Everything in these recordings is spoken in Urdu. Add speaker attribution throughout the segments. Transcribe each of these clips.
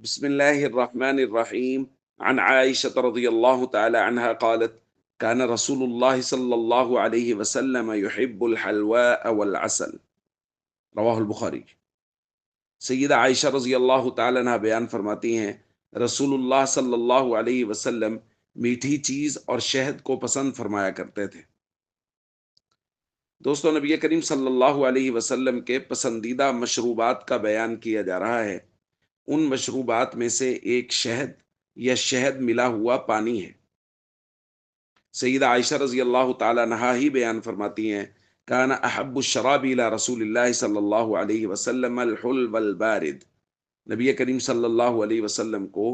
Speaker 1: بسم الله الرحمن الرحيم. عن عائشة رضي الله تعالى عنها قالت: كان رسول الله صلى الله عليه وسلم يحب الحلواء والعسل. رواہ البخاری۔ سیدہ عائشہ رضی اللہ تعالی عنہ بیان فرماتی ہیں، رسول اللہ صلی اللہ علیہ وسلم میٹھی چیز اور شہد کو پسند فرمایا کرتے تھے۔ دوستو، نبی کریم صلی اللہ علیہ وسلم کے پسندیدہ مشروبات کا بیان کیا جا رہا ہے۔ ان مشروبات میں سے ایک شہد یا شہد ملا ہوا پانی ہے۔ سیدہ عائشہ رضی اللہ تعالی عنہا ہی بیان فرماتی ہیں، کان احب الشراب الى رسول اللہ صلی اللہ علیہ وسلم الحلو البارد۔ نبی کریم صلی اللہ علیہ وسلم کو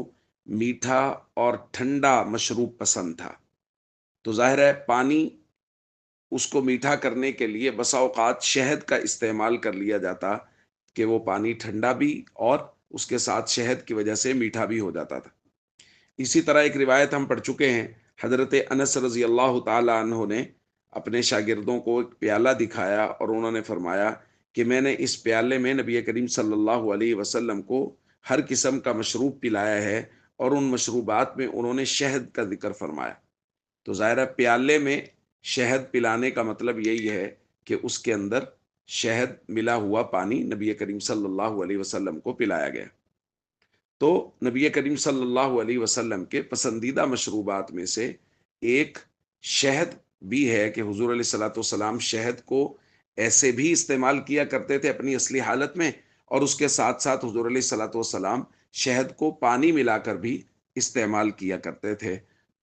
Speaker 1: میٹھا اور ٹھنڈا مشروب پسند تھا۔ تو ظاہر ہے پانی، اس کو میٹھا کرنے کے لیے بسا اوقات شہد کا استعمال کر لیا جاتا کہ وہ پانی ٹھنڈا بھی اور اس کے ساتھ شہد کی وجہ سے میٹھا بھی ہو جاتا تھا۔ اسی طرح ایک روایت ہم پڑھ چکے ہیں، حضرت انس رضی اللہ تعالی عنہ نے اپنے شاگردوں کو ایک پیالہ دکھایا اور انہوں نے فرمایا کہ میں نے اس پیالے میں نبی کریم صلی اللہ علیہ وسلم کو ہر قسم کا مشروب پلایا ہے، اور ان مشروبات میں انہوں نے شہد کا ذکر فرمایا۔ تو ظاہرہ پیالے میں شہد پلانے کا مطلب یہی ہے کہ اس کے اندر شہد ملا ہوا پانی نبی کریم صلی اللہ علیہ وسلم کو پلایا گیا۔ تو نبی کریم صلی اللہ علیہ وسلم کے پسندیدہ مشروبات میں سے ایک شہد بھی ہے کہ حضور علیہ الصلوۃ والسلام شہد کو ایسے بھی استعمال کیا کرتے تھے اپنی اصلی حالت میں، اور اس کے ساتھ ساتھ حضور علیہ الصلوۃ والسلام شہد کو پانی ملا کر بھی استعمال کیا کرتے تھے۔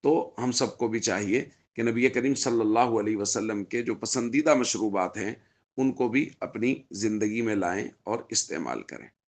Speaker 1: تو ہم سب کو بھی چاہیے کہ نبی کریم صلی اللہ علیہ وسلم کے جو پسندیدہ مشروبات ہیں ان کو بھی اپنی زندگی میں لائیں اور استعمال کریں۔